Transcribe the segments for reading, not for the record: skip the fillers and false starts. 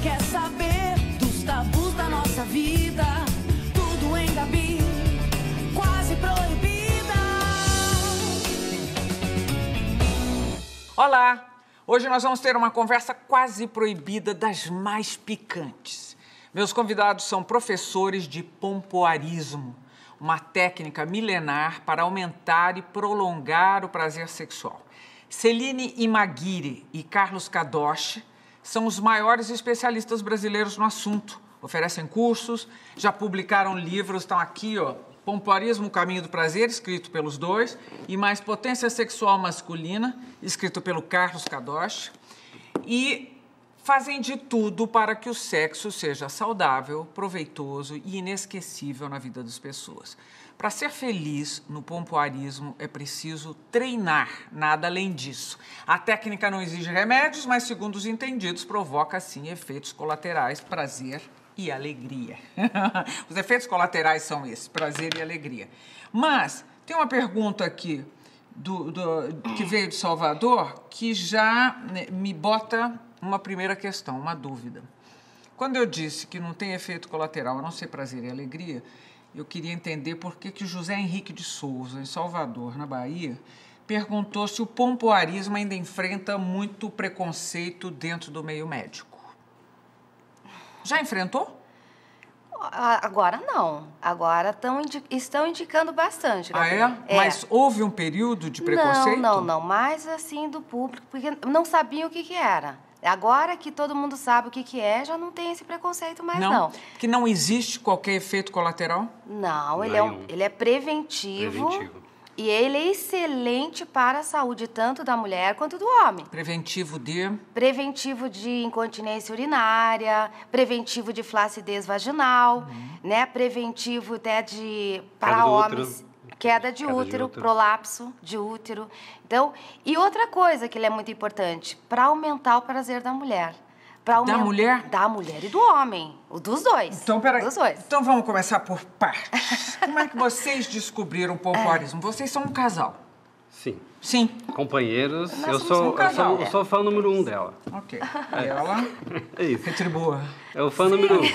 quer saber dos tabus da nossa vida. Tudo em Gabi, quase proibida. Olá! Hoje nós vamos ter uma conversa quase proibida das mais picantes. Meus convidados são professores de pompoarismo, uma técnica milenar para aumentar e prolongar o prazer sexual. Celine Imaguirre e Carlos Kadosh são os maiores especialistas brasileiros no assunto. Oferecem cursos, já publicaram livros, estão aqui, ó, Pompoarismo, o Caminho do Prazer, escrito pelos dois, e mais Potência Sexual Masculina, escrito pelo Carlos Kadosh. E fazem de tudo para que o sexo seja saudável, proveitoso e inesquecível na vida das pessoas. Para ser feliz no pompoarismo é preciso treinar, nada além disso. A técnica não exige remédios, mas, segundo os entendidos, provoca, sim, efeitos colaterais, prazer e alegria. Os efeitos colaterais são esses, prazer e alegria. Mas tem uma pergunta aqui que veio de Salvador que já me bota uma primeira questão, uma dúvida. Quando eu disse que não tem efeito colateral a não ser prazer e alegria, eu queria entender por que o José Henrique de Souza, em Salvador, na Bahia, perguntou se o pompoarismo ainda enfrenta muito preconceito dentro do meio médico. Já enfrentou? Agora não. Agora estão indicando bastante. Ah, é? Mas houve um período de preconceito? Não. Mais assim do público, porque não sabiam o que era. Agora que todo mundo sabe o que é, já não tem esse preconceito mais, não. Que não existe qualquer efeito colateral? Não, ele é preventivo. E ele é excelente para a saúde tanto da mulher quanto do homem. Preventivo de? Preventivo de incontinência urinária, preventivo de flacidez vaginal, né? Preventivo até de para homens, queda de útero, prolapso de útero. Então, e outra coisa que ele é muito importante, para aumentar o prazer da mulher. Da mulher? Da mulher e do homem. Dos dois. Então, peraí. Dos dois. Então, vamos começar por partes. Como é que vocês descobriram o pompoarismo? Vocês são um casal. Sim. Sim. Companheiros. Eu sou fã número 1 dela. Ok. E ela? É isso. Retribua. É o fã número 1.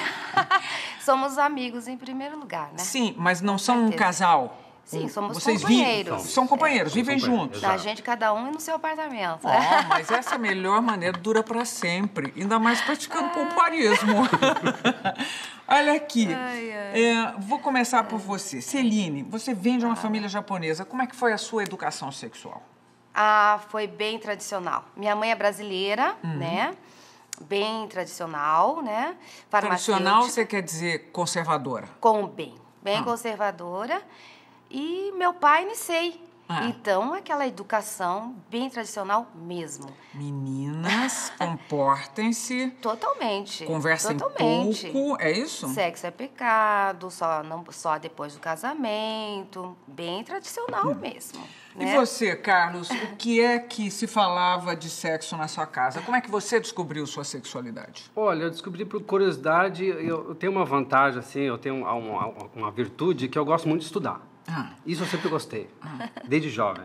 Somos amigos em primeiro lugar, né? Sim, mas não são um casal. Sim, somos Vocês companheiros. São companheiros, vivem juntos. A gente, cada um no seu apartamento. Mas essa é a melhor maneira, dura para sempre. Ainda mais praticando pompoarismo. Olha aqui, vou começar por você. Celine, você vem de uma família japonesa. Como é que foi a sua educação sexual? Foi bem tradicional. Minha mãe é brasileira, né? Bem tradicional, né? Tradicional, você quer dizer conservadora? Bem conservadora. E meu pai, iniciei. Então, aquela educação bem tradicional mesmo. Meninas, comportem-se. Totalmente. Conversem pouco, é isso? Sexo é pecado, só depois do casamento. Bem tradicional mesmo. E né? você, Carlos, o que é que se falava de sexo na sua casa? Como é que você descobriu sua sexualidade? Olha, eu descobri por curiosidade. Eu tenho uma vantagem, assim, eu tenho uma virtude que eu gosto muito de estudar. Isso eu sempre gostei, desde jovem.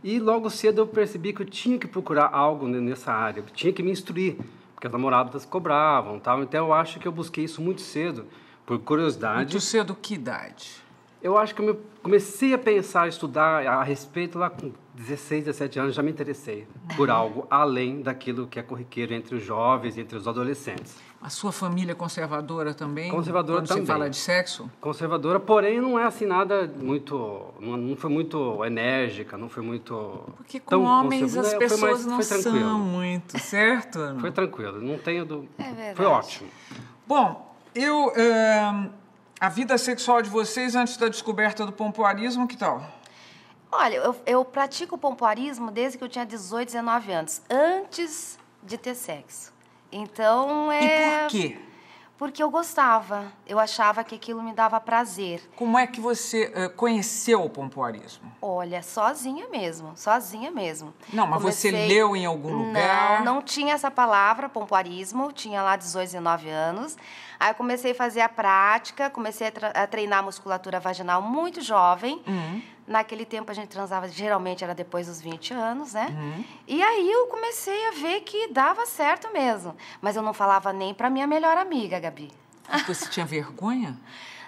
E logo cedo eu percebi que eu tinha que procurar algo nessa área, eu tinha que me instruir, porque as namoradas cobravam, tal. Então eu acho que eu busquei isso muito cedo, por curiosidade. Muito cedo, que idade? Eu acho que eu comecei a pensar, a estudar a respeito lá com 16, 17 anos, já me interessei por algo além daquilo que é corriqueiro entre os jovens, entre os adolescentes. A sua família é conservadora também? Conservadora quando também. Você fala de sexo? Conservadora, porém não é assim nada muito... Não foi muito enérgica, não foi muito... Porque com homens as pessoas não foi são muito, certo? Ana? Foi tranquilo, não tenho... É verdade. Foi ótimo. Bom, a vida sexual de vocês antes da descoberta do pompoarismo, que tal? Olha, eu pratico o pompoarismo desde que eu tinha 18, 19 anos, antes de ter sexo. Então, E por quê? Porque eu gostava, eu achava que aquilo me dava prazer. Como é que você conheceu o pompoarismo? Olha, sozinha mesmo. Não, mas você leu em algum lugar? Não tinha essa palavra, pompoarismo, tinha lá 18, 19 anos. Aí eu comecei a fazer a prática, comecei a treinar a musculatura vaginal muito jovem, Naquele tempo a gente transava, geralmente era depois dos 20 anos, né? E aí eu comecei a ver que dava certo mesmo. Mas eu não falava nem pra minha melhor amiga, Gabi. Você tinha vergonha?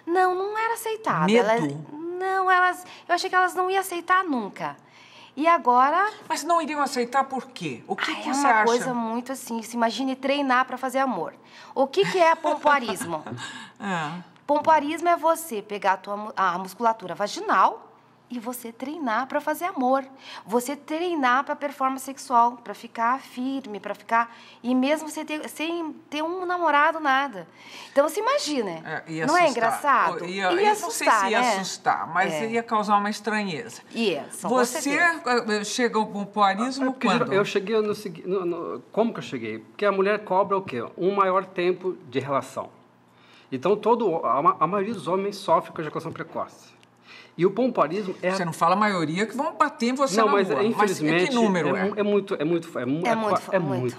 Não, não era aceitável. Medo? Eu achei que elas não iam aceitar nunca. E agora... Mas não iriam aceitar por quê? O que você acha? É uma coisa muito assim, se imagine treinar para fazer amor. O que é pompoarismo? Pompoarismo é você pegar a musculatura vaginal e você treinar para fazer amor. Você treinar para performance sexual, para ficar firme, para ficar... E mesmo sem ter um namorado, nada. Então, se imagina. Não é engraçado? Ia assustar, não sei se ia assustar, mas ia causar uma estranheza. Você chega ao pompoarismo quando? Eu cheguei como que eu cheguei? Porque a mulher cobra o quê? Um maior tempo de relação. Então, a maioria dos homens sofre com ejaculação precoce. E o pompoarismo é... Você não fala a maioria que vão bater em você na rua. Infelizmente... Mas que número é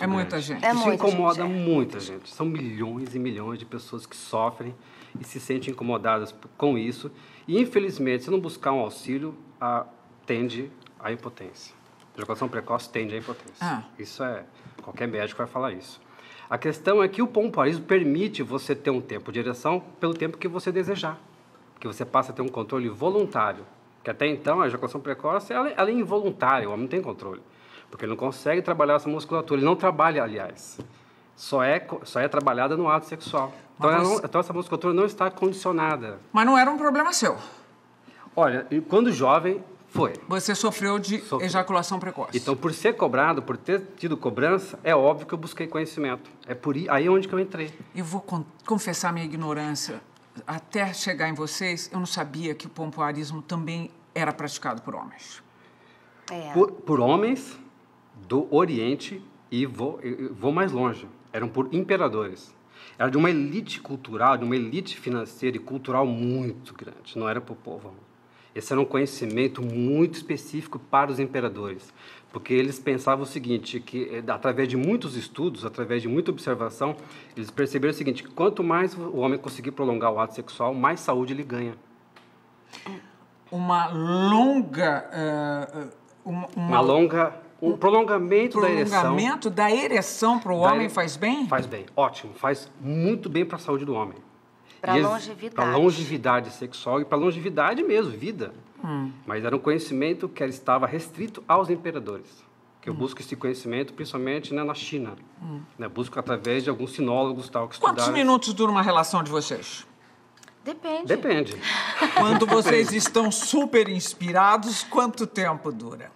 muita gente. Isso incomoda muita gente. São milhões e milhões de pessoas que sofrem e se sentem incomodadas com isso. E, infelizmente, se não buscar um auxílio, tende à impotência. A ejaculação precoce tende à impotência. Isso qualquer médico vai falar isso. A questão é que o pompoarismo permite você ter um tempo de ereção pelo tempo que você desejar. Que você passa a ter um controle voluntário. Que até então, a ejaculação precoce, ela é involuntária, o homem não tem controle. Porque ele não consegue trabalhar essa musculatura. Ele não trabalha, aliás. Só é trabalhada no ato sexual. Então, essa musculatura não está condicionada. Mas não era um problema seu? Olha, quando jovem, foi. Você sofreu de ejaculação precoce. Então, por ser cobrado, por ter tido cobrança, é óbvio que eu busquei conhecimento. É por aí onde que eu entrei. Eu vou confessar minha ignorância. Até chegar em vocês, eu não sabia que o pompoarismo também era praticado por homens. Por homens do Oriente e vou mais longe. Eram por imperadores. Era de uma elite cultural, de uma elite financeira e cultural muito grande. Não era para o povo. Esse era um conhecimento muito específico para os imperadores. Porque eles pensavam o seguinte, que através de muitos estudos, através de muita observação, eles perceberam o seguinte, que quanto mais o homem conseguir prolongar o ato sexual, mais saúde ele ganha. Um prolongamento da ereção. Prolongamento da ereção para o homem faz bem? Faz bem, ótimo. Faz muito bem para a saúde do homem. Para longevidade. Para longevidade sexual e para longevidade mesmo, vida. Mas era um conhecimento que estava restrito aos imperadores. Que eu busco esse conhecimento principalmente na China. Busco através de alguns sinólogos tal, que estudaram... Quantos minutos dura uma relação de vocês? Depende. Quando vocês estão super inspirados, quanto tempo dura?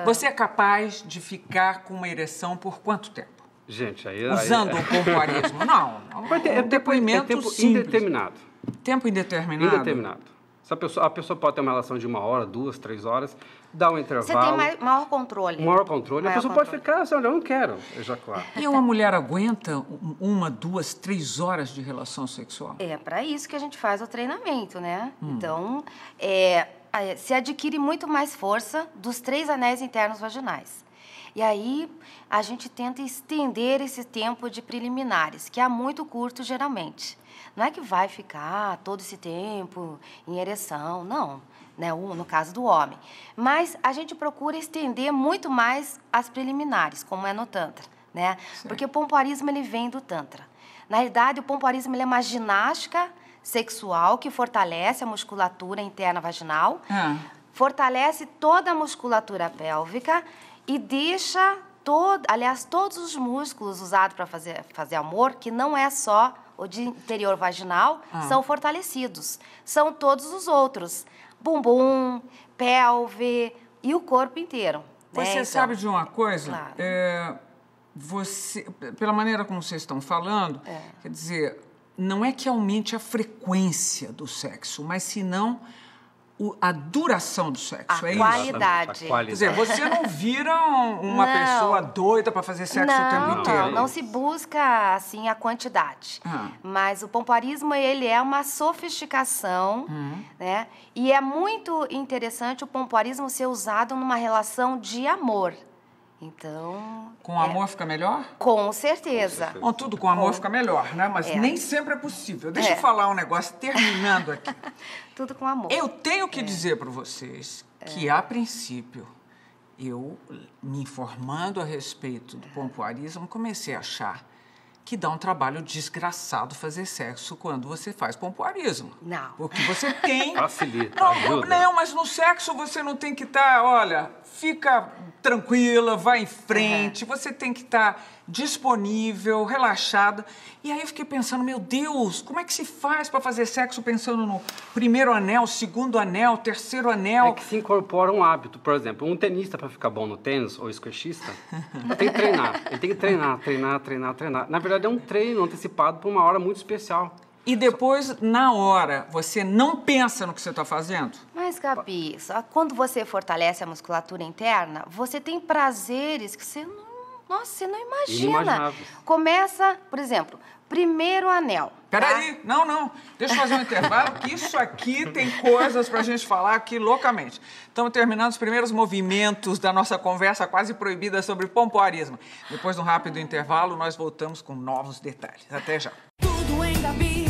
Você é capaz de ficar com uma ereção por quanto tempo? Gente, usando o pompoarismo? Não. É tempo indeterminado. Tempo indeterminado? Indeterminado. A pessoa pode ter uma relação de 1 hora, 2, 3 horas, dá um intervalo. Você tem maior controle. Maior controle. A pessoa pode ficar assim, olha, eu não quero ejacular. E uma mulher aguenta 1, 2, 3 horas de relação sexual? É para isso que a gente faz o treinamento, né? Então, se adquire muito mais força dos 3 anéis internos vaginais. E aí, a gente tenta estender esse tempo de preliminares, que é muito curto, geralmente. Não é que vai ficar todo esse tempo em ereção, não, né? No caso do homem. Mas a gente procura estender muito mais as preliminares, como é no Tantra, né? Porque o pompoarismo, ele vem do Tantra. Na realidade, o pompoarismo ele é uma ginástica sexual que fortalece a musculatura interna vaginal, fortalece toda a musculatura pélvica e deixa, todos os músculos usados para fazer amor, que não é só o de interior vaginal, são fortalecidos. São todos os outros. Bumbum, pelve e o corpo inteiro. Você sabe de uma coisa? Claro. Pela maneira como vocês estão falando, quer dizer, não é que aumente a frequência do sexo, mas senão a duração do sexo, a qualidade. Quer dizer, você não vira uma pessoa doida para fazer sexo o tempo inteiro. Não se busca, assim, a quantidade. Mas o pompoarismo, ele é uma sofisticação, né? E é muito interessante o pompoarismo ser usado numa relação de amor. Então... Com amor fica melhor? Com certeza. Bom, tudo com amor fica melhor, né? Mas nem sempre é possível. Deixa eu falar um negócio, terminando aqui. Tudo com amor. Eu tenho que dizer para vocês que, a princípio, eu, me informando a respeito do pompoarismo, comecei a achar que dá um trabalho desgraçado fazer sexo quando você faz pompoarismo. Não. Porque você tem... Facilita, não, ajuda. não, mas no sexo você não tem que estar, olha, fica tranquila, vai em frente, você tem que estar disponível, relaxada. E aí eu fiquei pensando, meu Deus, como é que se faz para fazer sexo pensando no primeiro anel, segundo anel, terceiro anel? É que se incorpora um hábito. Por exemplo, um tenista, para ficar bom no tênis, ou squashista, tem que treinar. Ele tem que treinar. Na verdade, é um treino antecipado para uma hora muito especial. E depois, na hora, você não pensa no que você está fazendo? Mas, Gabi, só quando você fortalece a musculatura interna, você tem prazeres que você não... Nossa, você não imagina. Inimagináveis. Começa, por exemplo, primeiro anel. Peraí, não. Deixa eu fazer um intervalo, que isso aqui tem coisas pra gente falar aqui loucamente. Estamos terminando os primeiros movimentos da nossa conversa quase proibida sobre pompoarismo. Depois de um rápido intervalo, nós voltamos com novos detalhes. Até já. Tudo em Gabi.